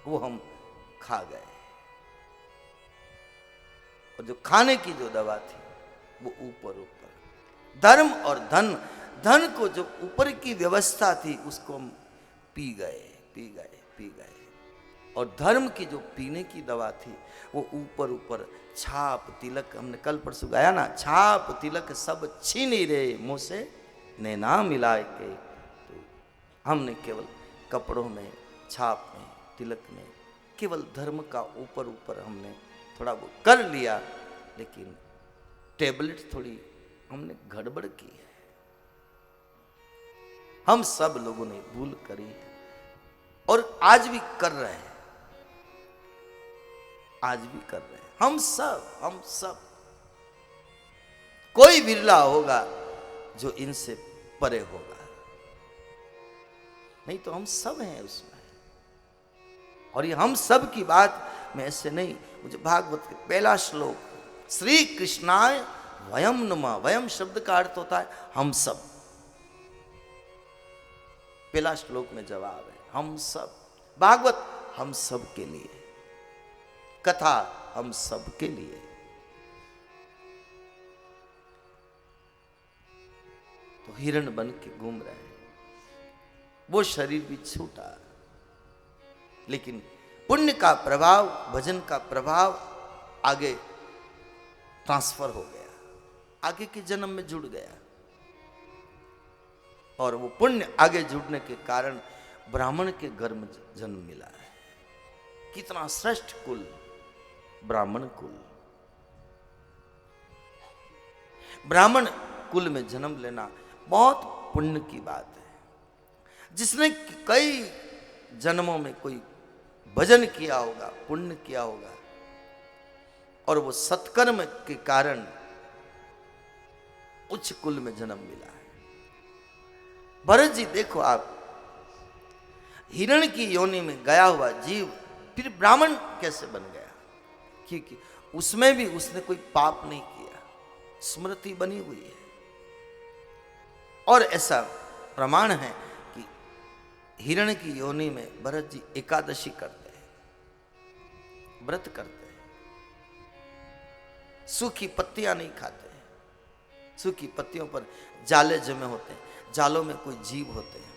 वो हम खा गए। और जो खाने की जो दवा थी वो ऊपर ऊपर धर्म और धन, धन को जो ऊपर की व्यवस्था थी उसको हम पी गए पी गए पी गए। और धर्म की जो पीने की दवा थी वो ऊपर ऊपर छाप तिलक, हमने कल परसों गाया ना, छाप तिलक सब छीन रे मुँह से नैना मिलाए के। तो हमने केवल कपड़ों में, छाप में, तिलक में केवल धर्म का ऊपर ऊपर हमने थोड़ा वो कर लिया, लेकिन टेबलेट थोड़ी हमने गड़बड़ की है। हम सब लोगों ने भूल करी है और आज भी कर रहे हैं, आज भी कर रहे हैं। हम सब कोई बिरला होगा जो इनसे परे होगा, नहीं तो हम सब हैं उसमें। और ये हम सब की बात मैं ऐसे नहीं, मुझे भागवत के पहला श्लोक, श्री कृष्णाय वयम नुमा, वयम शब्द का अर्थ होता है हम सब। पहला श्लोक में जवाब है हम सब। भागवत हम सब के लिए, कथा हम सब के लिए। तो हिरण बन के घूम रहे हैं, वो शरीर भी छूटा, लेकिन पुण्य का प्रभाव, भजन का प्रभाव आगे ट्रांसफर हो गया, आगे के जन्म में जुड़ गया। और वो पुण्य आगे जुड़ने के कारण ब्राह्मण के घर में जन्म मिला है। कितना श्रेष्ठ कुल, ब्राह्मण कुल। ब्राह्मण कुल में जन्म लेना बहुत पुण्य की बात है। जिसने कई जन्मों में कोई भजन किया होगा, पुण्य किया होगा, और वो सत्कर्म के कारण उच्च कुल में जन्म मिला है। भरत जी देखो आप, हिरण की योनि में गया हुआ जीव फिर ब्राह्मण कैसे बन गया? क्योंकि उसमें भी उसने कोई पाप नहीं किया, स्मृति बनी हुई है। और ऐसा प्रमाण है कि हिरण की योनि में भरत जी एकादशी करते हैं, व्रत करते हैं, सूखी पत्तियां नहीं खाते हैं। सूखी पत्तियों पर जाले जमे होते हैं, जालों में कोई जीव होते हैं,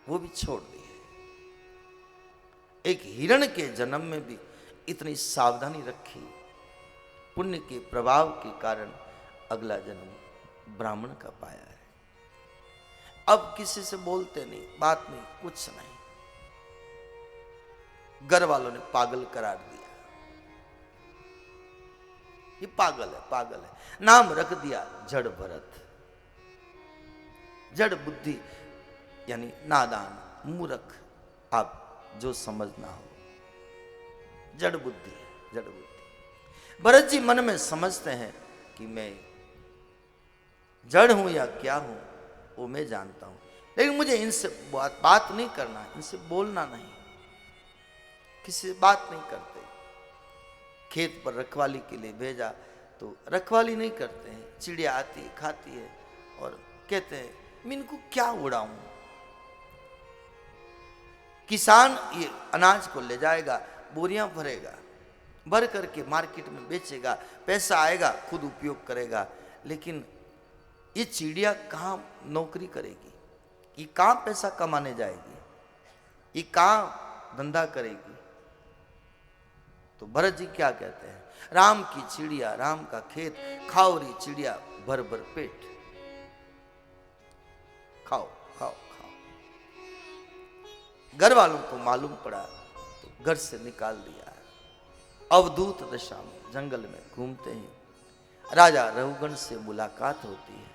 वो भी छोड़ दिए। एक हिरण के जन्म में भी इतनी सावधानी रखी, पुण्य के प्रभाव के कारण अगला जन्म ब्राह्मण का पाया है। अब किसी से बोलते नहीं, बात नहीं, कुछ नहीं। घर वालों ने पागल करार दिया, ये पागल है, पागल है। नाम रख दिया जड़ भरत। जड़ बुद्धि यानी नादान, मूर्ख, आप जो समझना हो, जड़ बुद्धि है, जड़ बुद्धि। भरत जी मन में समझते हैं कि मैं जड़ हूं या क्या हूं वो मैं जानता हूं, लेकिन मुझे इनसे बात नहीं करना, इनसे बोलना नहीं, किसी से बात नहीं करते। खेत पर रखवाली के लिए भेजा तो रखवाली नहीं करते हैं, चिड़िया आती है, खाती है और कहते हैं मैं इनको क्या उड़ाऊं। किसान ये अनाज को ले जाएगा, बोरियां भरेगा, भर करके मार्केट में बेचेगा, पैसा आएगा, खुद उपयोग करेगा, लेकिन ये चिड़िया कहाँ नौकरी करेगी, ये कहाँ पैसा कमाने जाएगी, ये कहाँ धंधा करेगी। तो भरत जी क्या कहते हैं, राम की चिड़िया, राम का खेत, खाओ री चिड़िया भर भर पेट, खाओ खाओ खाओ। घर वालों को मालूम पड़ा तो घर से निकाल दिया। अवधूत दशा में जंगल में घूमते ही राजा रघुगण से मुलाकात होती है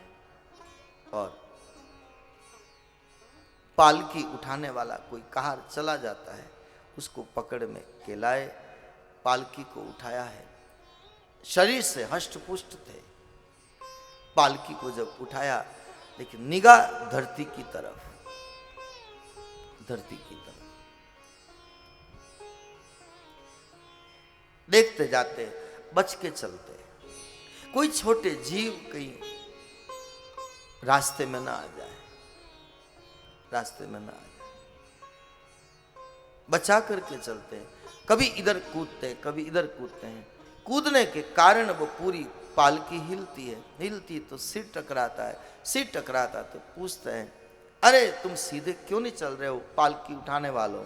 और पालकी उठाने वाला कोई कहार चला जाता है, उसको पकड़ में के लाए, पालकी को उठाया है। शरीर से हष्ट पुष्ट थे, पालकी को जब उठाया, लेकिन निगाह धरती की तरफ, धरती की तरफ देखते जाते, बच के चलते, कोई छोटे जीव कहीं रास्ते में ना आ जाए, रास्ते में ना आ जाए। बचा करके चलते हैं। कभी इधर कूदते हैं, कभी इधर कूदते हैं। कूदने के कारण वो पूरी पालकी हिलती है, हिलती तो सिर टकराता है, सिर टकराता तो पूछते हैं, अरे तुम सीधे क्यों नहीं चल रहे हो पालकी उठाने वालों?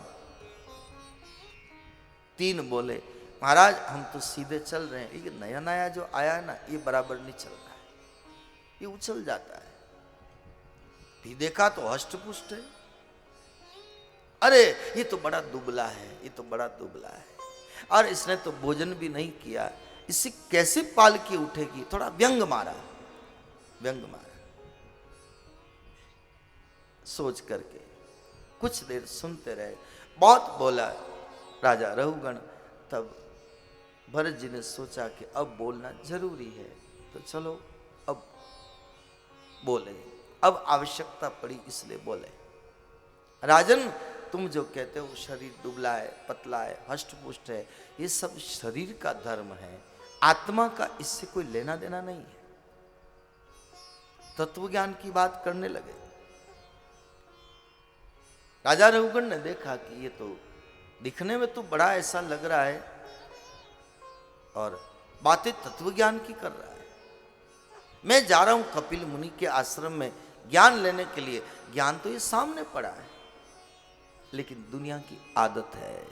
तीन बोले, महाराज हम तो सीधे चल रहे हैं, ये नया नया जो आया है ना, ये बराबर नहीं चल रहा है, ये उछल जाता है। भी देखा तो हष्ट पुष्ट है, अरे ये तो बड़ा दुबला है, ये तो बड़ा दुबला है, और इसने तो भोजन भी नहीं किया, इससे कैसे पालकी उठेगी? थोड़ा व्यंग मारा, व्यंग मारा। सोच करके कुछ देर सुनते रहे, बहुत बोला राजा रघुगण। तब भरत जी ने सोचा कि अब बोलना जरूरी है, तो चलो अब बोले, अब आवश्यकता पड़ी इसलिए बोले। राजन, तुम जो कहते हो शरीर दुबला है, पतला है, हष्टपुष्ट है, ये सब शरीर का धर्म है, आत्मा का इससे कोई लेना देना नहीं है। तत्व ज्ञान की बात करने लगे। राजा रघुगण ने देखा कि ये तो दिखने में तो बड़ा ऐसा लग रहा है और बातें तत्व ज्ञान की कर रहा है। मैं जा रहा हूं कपिल मुनि के आश्रम में ज्ञान लेने के लिए, ज्ञान तो ये सामने पड़ा है, लेकिन दुनिया की आदत है,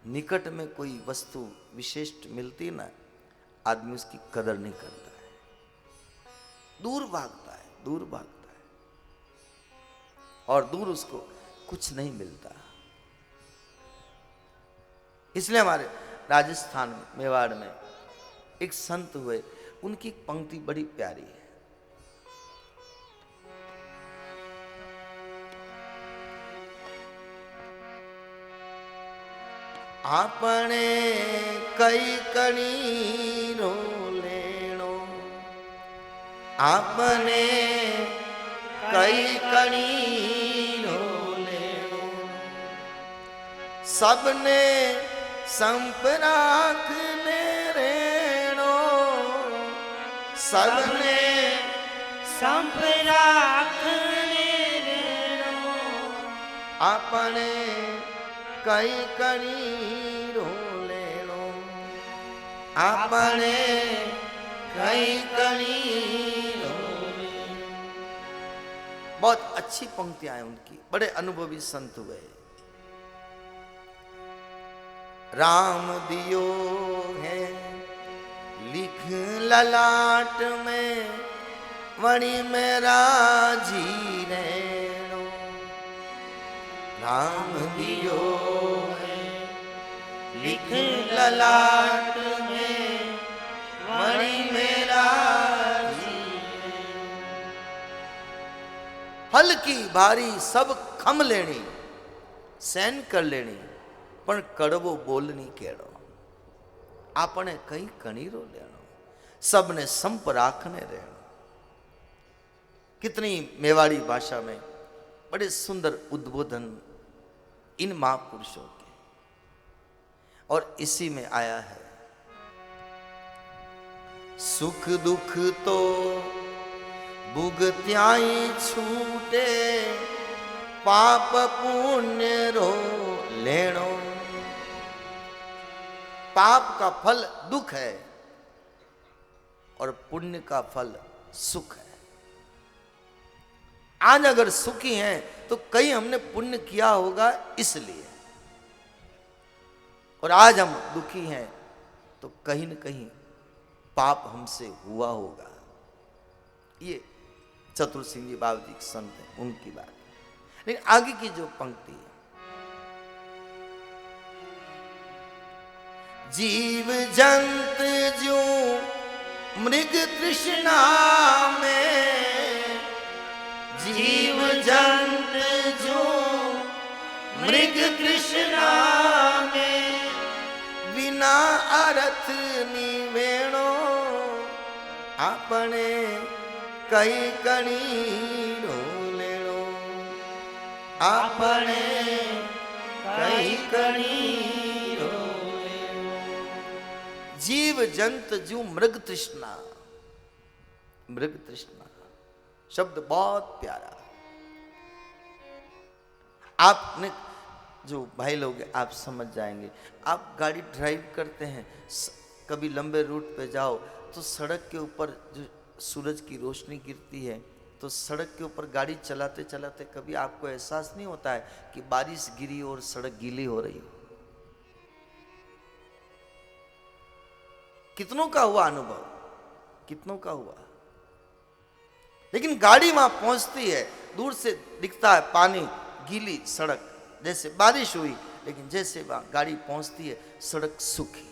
निकट में कोई वस्तु विशिष्ट मिलती ना, आदमी उसकी कदर नहीं करता है, दूर भागता है, दूर भागता है, और दूर उसको कुछ नहीं मिलता। इसलिए हमारे राजस्थान में, मेवाड़ में एक संत हुए, उनकी एक पंक्ति बड़ी प्यारी है। आपने कई कणी रो लेनो, आपने कई कणी रो लेनो, सबने संपराखने रेणो, सबने संपराखने रेणो, आपने कई कणी रो लेनो, आपने कई कणी रो लेनो। बहुत अच्छी पंक्तियां हैं उनकी, बड़े अनुभवी संत हुए। राम दियो है लिख ललाट में, वणि में राजी रेणो, राम दियो है लिख ललाट में, वणि में राजी रेणो। हल्की भारी सब खम लेनी, सहन कर लेनी, पण कड़वो बोलनी केड़ो, आपने कई कणीरो लेनो, सबने संप राखने रहनो। कितनी मेवाड़ी भाषा में बड़े सुंदर उद्बोधन इन महापुरुषों के, और इसी में आया है, सुख दुख तो भुगत्याई छूटे, पाप पुण्य रो लेनो। पाप का फल दुख है और पुण्य का फल सुख है। आज अगर सुखी हैं तो कहीं हमने पुण्य किया होगा इसलिए, और आज हम दुखी हैं तो कहीं न कहीं पाप हमसे हुआ होगा। ये चतुर सिंह जी बाबू जी संत हैं, उनकी बात। लेकिन आगे की जो पंक्ति है, जीव जंत जो मृग तृष्णा में, जीव जंत जो मृग तृष्णा में, बिना अर्थ निवेणो, आपने कई कणी रो लेणो, आपने कई कणी रो लेणो। जीव जंत जो मृग तृष्णा, मृग तृष्णा शब्द बहुत प्यारा। आपने जो भाई लोग हैं, आप समझ जाएंगे। आप गाड़ी ड्राइव करते हैं, कभी लंबे रूट पे जाओ तो सड़क के ऊपर जो सूरज की रोशनी गिरती है, तो सड़क के ऊपर गाड़ी चलाते चलाते कभी आपको एहसास नहीं होता है कि बारिश गिरी और सड़क गीली हो रही हो? कितनों का हुआ अनुभव, कितनों का हुआ। लेकिन गाड़ी वहां पहुंचती है, दूर से दिखता है पानी, गीली सड़क, जैसे बारिश हुई, लेकिन जैसे वहां गाड़ी पहुंचती है सड़क सूखी।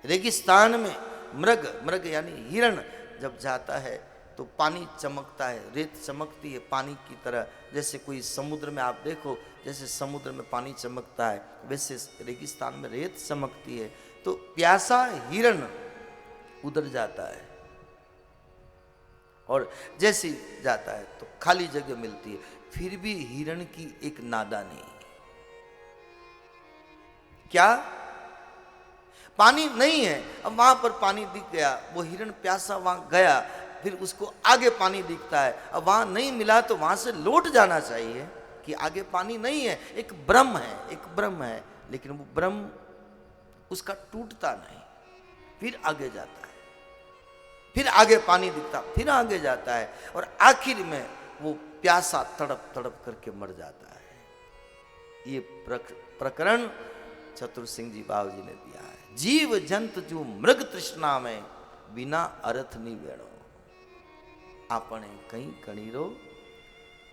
रेगिस्तान में मृग यानी हिरण जब जाता है तो पानी चमकता है, रेत चमकती है पानी की तरह। जैसे कोई समुद्र में आप देखो, जैसे समुद्र में पानी चमकता है, वैसे रेगिस्तान में रेत चमकती है। तो प्यासा हिरण उधर जाता है, और जैसे जाता है तो खाली जगह मिलती है, फिर भी हिरण की एक नादानी। क्या? पानी नहीं है, अब वहां पर पानी दिख गया, वो हिरण प्यासा वहां गया, फिर उसको आगे पानी दिखता है, अब वहां नहीं मिला तो वहां से लौट जाना चाहिए कि आगे पानी नहीं है। एक भ्रम है, एक भ्रम है, लेकिन वो भ्रम उसका टूटता नहीं, फिर आगे जाता है, फिर आगे पानी दिखता, फिर आगे जाता है, और आखिर में वो प्यासा तड़प तड़प करके मर जाता है। ये प्रकरण चतुर सिंह जी बाबू जी ने दिया है। जीव जंत जो मृग तृष्णा में बिना अर्थ नहीं वेणो, आपने कहीं कणीरो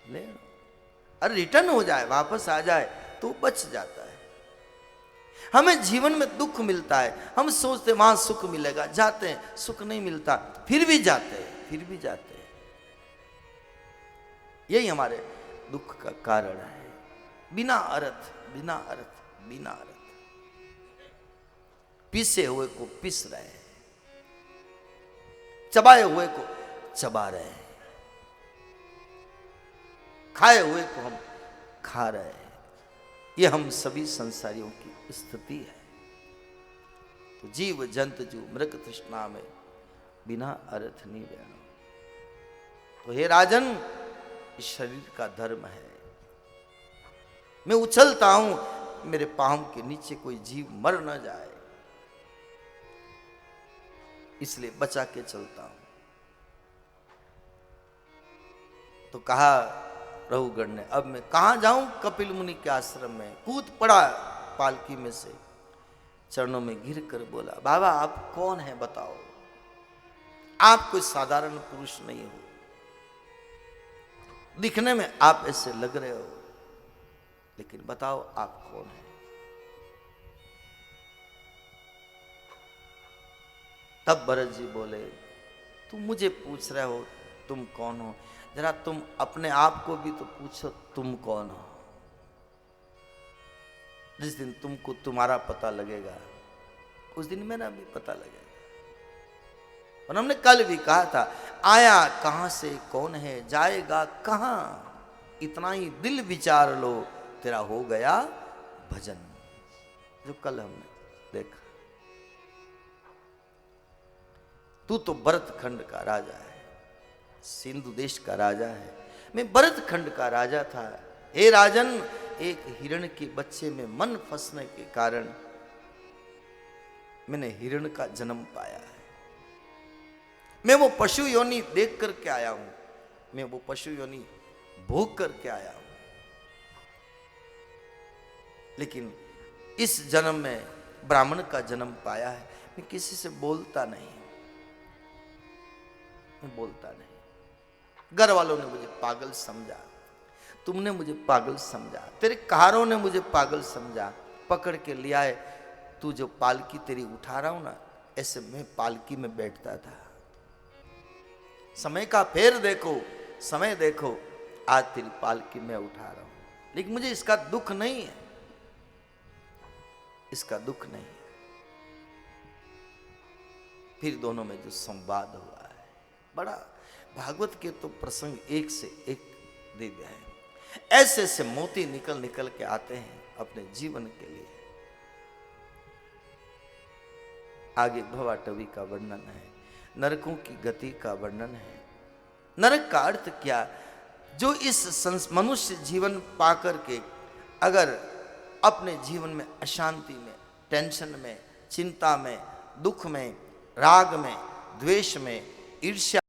लेनो। अरे रिटर्न हो जाए, वापस आ जाए तो बच जाता है। हमें जीवन में दुख मिलता है, हम सोचते वहां सुख मिलेगा, जाते हैं सुख नहीं मिलता, फिर भी जाते हैं, फिर भी जाते हैं। यही हमारे दुख का कारण है। बिना अर्थ, बिना अर्थ, बिना अर्थ। पीसे हुए को पिस रहे हैं, चबाए हुए को चबा रहे हैं, खाए हुए को हम खा रहे हैं। ये हम सभी संसारियों की स्थिति है। तो जीव जंत जो मृग तृष्णा में बिना अर्थ नहीं वेणो। तो हे राजन, इस शरीर का धर्म है, मैं उछलता हूं, मेरे पांव के नीचे कोई जीव मर न जाए, इसलिए बचा के चलता हूं। तो कहा रघुगण ने, अब मैं कहां जाऊं? कपिल मुनि के आश्रम में। कूद पड़ा पालकी में से, चरणों में गिर कर बोला, बाबा आप कौन है बताओ, आप कोई साधारण पुरुष नहीं हो, दिखने में आप ऐसे लग रहे हो, लेकिन बताओ आप कौन है। तब भरत जी बोले, तुम मुझे पूछ रहे हो तुम कौन हो, जरा तुम अपने आप को भी तो पूछो तुम कौन हो। जिस दिन तुमको तुम्हारा पता लगेगा, उस दिन मेरा भी पता लगेगा। और हमने कल भी कहा था, आया कहां से कौन है, जाएगा कहां, इतना ही दिल विचार लो, तेरा हो गया भजन। जो कल हमने देखा। तू तो भरत खंड का राजा है, सिंधु देश का राजा है, मैं भरत खंड का राजा था। हे राजन, एक हिरण के बच्चे में मन फंसने के कारण मैंने हिरण का जन्म पाया है। मैं वो पशु योनि देख करके आया हूं, मैं वो पशु योनि भोग करके आया हूं, लेकिन इस जन्म में ब्राह्मण का जन्म पाया है। मैं किसी से बोलता नहीं, मैं बोलता नहीं। घर वालों ने मुझे पागल समझा, तुमने मुझे पागल समझा, तेरे कहारों ने मुझे पागल समझा, पकड़ के ले आए। तू जो पालकी तेरी उठा रहा हूं ना, ऐसे मैं पालकी में बैठता था। समय का फेर देखो, समय देखो, आज तेरी पालकी में उठा रहा हूं, लेकिन मुझे इसका दुख नहीं है, इसका दुख नहीं है। फिर दोनों में जो संवाद हुआ है, बड़ा भागवत के तो प्रसंग एक से एक दिव्य है। ऐसे ऐसे मोती निकल निकल के आते हैं अपने जीवन के लिए। आगे भवाटवी का वर्णन है, नरकों की गति का वर्णन है। नरक का अर्थ क्या? जो इस मनुष्य जीवन पाकर के अगर अपने जीवन में अशांति में, टेंशन में, चिंता में, दुख में, राग में, द्वेष में, ईर्ष्या